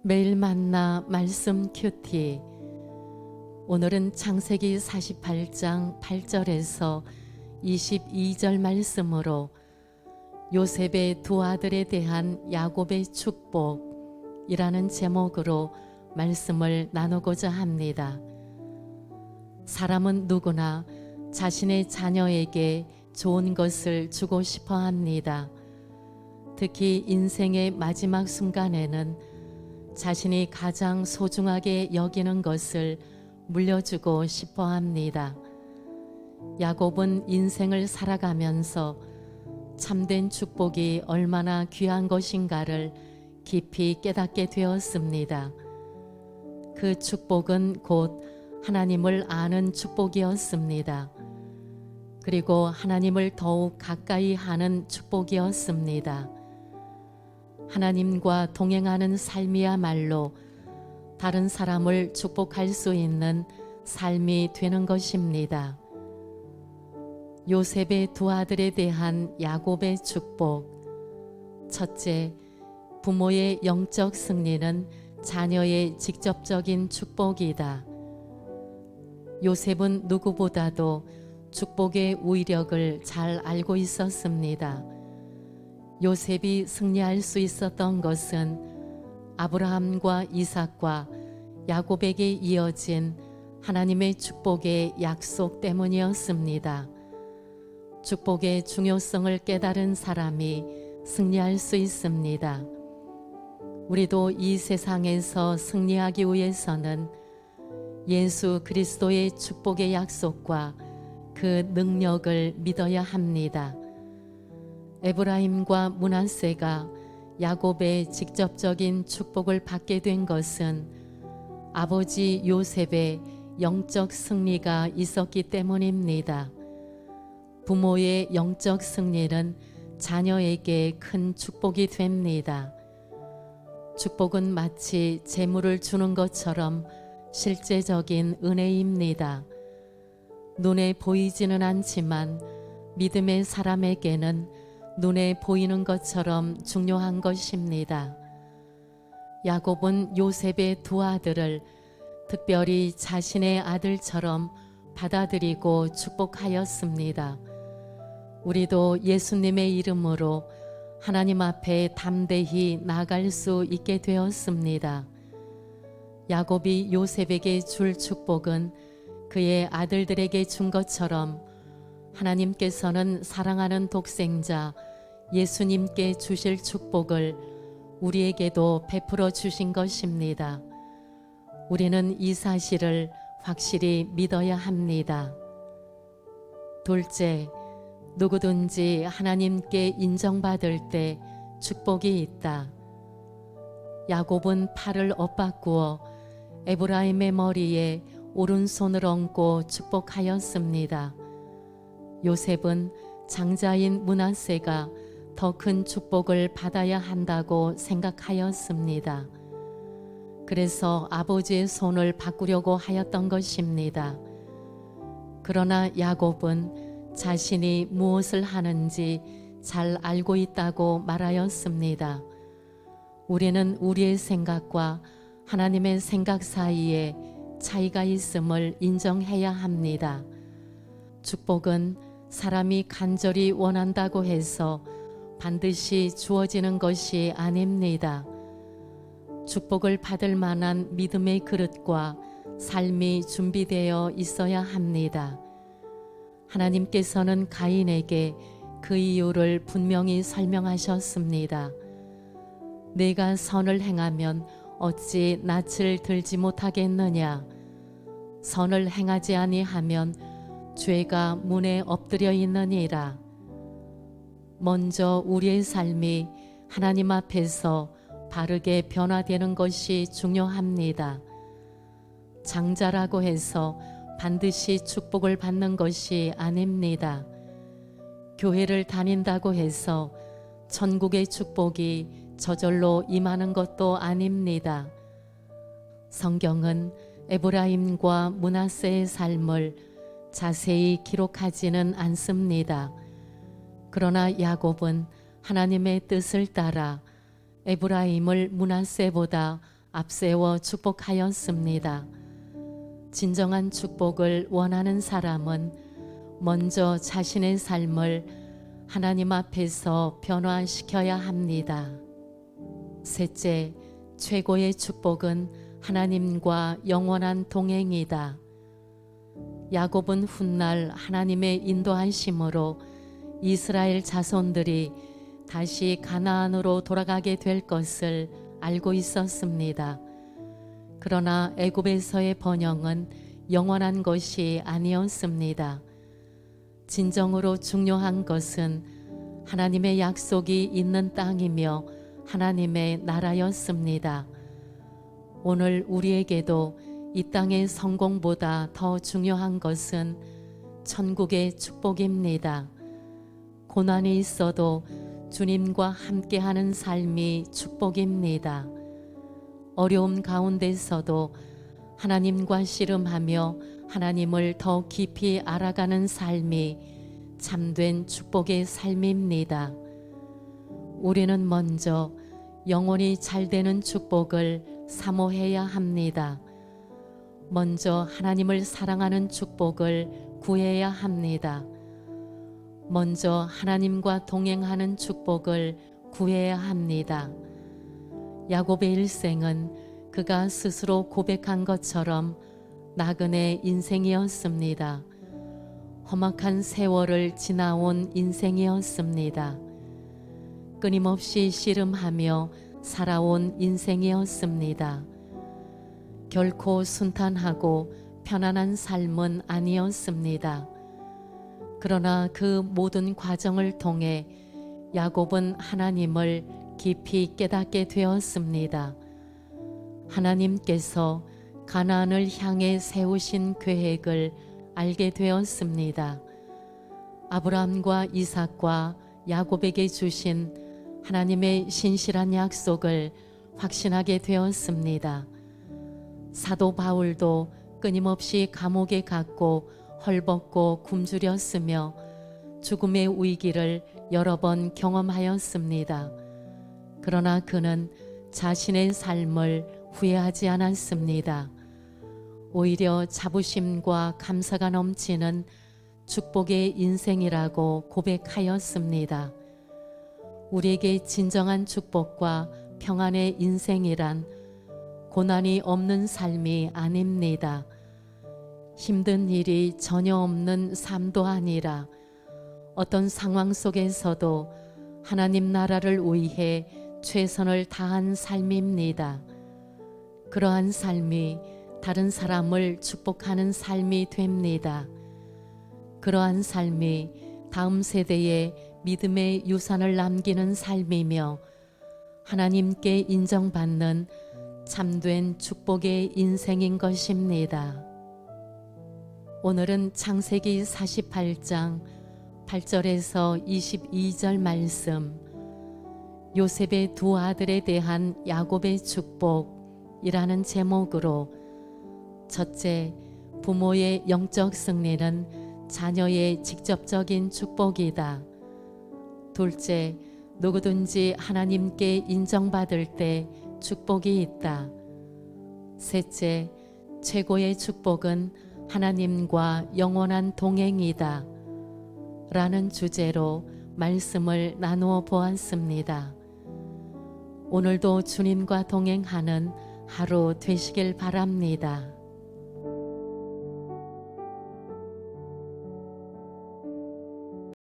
매일 만나 말씀 큐티. 오늘은 창세기 48장 8절에서 22절 말씀으로 요셉의 두 아들에 대한 야곱의 축복이라는 제목으로 말씀을 나누고자 합니다. 사람은 누구나 자신의 자녀에게 좋은 것을 주고 싶어 합니다. 특히 인생의 마지막 순간에는 자신이 가장 소중하게 여기는 것을 물려주고 싶어 합니다. 야곱은 인생을 살아가면서 참된 축복이 얼마나 귀한 것인가를 깊이 깨닫게 되었습니다. 그 축복은 곧 하나님을 아는 축복이었습니다. 그리고 하나님을 더욱 가까이 하는 축복이었습니다. 하나님과 동행하는 삶이야말로 다른 사람을 축복할 수 있는 삶이 되는 것입니다. 요셉의 두 아들에 대한 야곱의 축복. 첫째, 부모의 영적 승리는 자녀의 직접적인 축복이다. 요셉은 누구보다도 축복의 위력을 잘 알고 있었습니다. 요셉이 승리할 수 있었던 것은 아브라함과 이삭과 야곱에게 이어진 하나님의 축복의 약속 때문이었습니다. 축복의 중요성을 깨달은 사람이 승리할 수 있습니다. 우리도 이 세상에서 승리하기 위해서는 예수 그리스도의 축복의 약속과 그 능력을 믿어야 합니다. 에브라임과 므낫세가 야곱의 직접적인 축복을 받게 된 것은 아버지 요셉의 영적 승리가 있었기 때문입니다. 부모의 영적 승리는 자녀에게 큰 축복이 됩니다. 축복은 마치 재물을 주는 것처럼 실제적인 은혜입니다. 눈에 보이지는 않지만 믿음의 사람에게는 눈에 보이는 것처럼 중요한 것입니다. 야곱은 요셉의 두 아들을 특별히 자신의 아들처럼 받아들이고 축복하였습니다. 우리도 예수님의 이름으로 하나님 앞에 담대히 나아갈 수 있게 되었습니다. 야곱이 요셉에게 줄 축복은 그의 아들들에게 준 것처럼 하나님께서는 사랑하는 독생자 예수님께 주실 축복을 우리에게도 베풀어 주신 것입니다. 우리는 이 사실을 확실히 믿어야 합니다. 둘째, 누구든지 하나님께 인정받을 때 축복이 있다. 야곱은 팔을 엇바꾸어 에브라임의 머리에 오른손을 얹고 축복하였습니다. 요셉은 장자인 므낫세가 더 큰 축복을 받아야 한다고 생각하였습니다. 그래서 아버지의 손을 바꾸려고 하였던 것입니다. 그러나 야곱은 자신이 무엇을 하는지 잘 알고 있다고 말하였습니다. 우리는 우리의 생각과 하나님의 생각 사이에 차이가 있음을 인정해야 합니다. 축복은 사람이 간절히 원한다고 해서 반드시 주어지는 것이 아닙니다. 축복을 받을 만한 믿음의 그릇과 삶이 준비되어 있어야 합니다. 하나님께서는 가인에게 그 이유를 분명히 설명하셨습니다. 내가 선을 행하면 어찌 낯을 들지 못하겠느냐? 선을 행하지 아니하면 죄가 문에 엎드려 있느니라. 먼저 우리의 삶이 하나님 앞에서 바르게 변화되는 것이 중요합니다. 장자라고 해서 반드시 축복을 받는 것이 아닙니다. 교회를 다닌다고 해서 천국의 축복이 저절로 임하는 것도 아닙니다. 성경은 에브라임과 므낫세의 삶을 자세히 기록하지는 않습니다. 그러나 야곱은 하나님의 뜻을 따라 에브라임을 므낫세보다 앞세워 축복하였습니다. 진정한 축복을 원하는 사람은 먼저 자신의 삶을 하나님 앞에서 변화시켜야 합니다. 셋째, 최고의 축복은 하나님과 영원한 동행이다. 야곱은 훗날 하나님의 인도하심으로 이스라엘 자손들이 다시 가나안으로 돌아가게 될 것을 알고 있었습니다. 그러나 애굽에서의 번영은 영원한 것이 아니었습니다. 진정으로 중요한 것은 하나님의 약속이 있는 땅이며 하나님의 나라였습니다. 오늘 우리에게도 이 땅의 성공보다 더 중요한 것은 천국의 축복입니다. 고난이 있어도 주님과 함께하는 삶이 축복입니다. 어려움 가운데서도 하나님과 씨름하며 하나님을 더 깊이 알아가는 삶이 참된 축복의 삶입니다. 우리는 먼저 영원히 잘 되는 축복을 사모해야 합니다. 먼저 하나님을 사랑하는 축복을 구해야 합니다. 먼저 하나님과 동행하는 축복을 구해야 합니다. 야곱의 일생은 그가 스스로 고백한 것처럼 나그네 인생이었습니다. 험악한 세월을 지나온 인생이었습니다. 끊임없이 씨름하며 살아온 인생이었습니다. 결코 순탄하고 편안한 삶은 아니었습니다. 그러나 그 모든 과정을 통해 야곱은 하나님을 깊이 깨닫게 되었습니다. 하나님께서 가나안을 향해 세우신 계획을 알게 되었습니다. 아브라함과 이삭과 야곱에게 주신 하나님의 신실한 약속을 확신하게 되었습니다. 사도 바울도 끊임없이 감옥에 갔고 헐벗고 굶주렸으며 죽음의 위기를 여러 번 경험하였습니다. 그러나 그는 자신의 삶을 후회하지 않았습니다. 오히려 자부심과 감사가 넘치는 축복의 인생이라고 고백하였습니다. 우리에게 진정한 축복과 평안의 인생이란 고난이 없는 삶이 아닙니다. 힘든 일이 전혀 없는 삶도 아니라 어떤 상황 속에서도 하나님 나라를 위해 최선을 다한 삶입니다. 그러한 삶이 다른 사람을 축복하는 삶이 됩니다. 그러한 삶이 다음 세대에 믿음의 유산을 남기는 삶이며 하나님께 인정받는 참된 축복의 인생인 것입니다. 오늘은 창세기 48장 8절에서 22절 말씀, 요셉의 두 아들에 대한 야곱의 축복이라는 제목으로 첫째, 부모의 영적 승리는 자녀의 직접적인 축복이다. 둘째, 누구든지 하나님께 인정받을 때 축복이 있다. 셋째, 최고의 축복은 하나님과 영원한 동행이다. 라는 주제로 말씀을 나누어 보았습니다. 오늘도 주님과 동행하는 하루 되시길 바랍니다.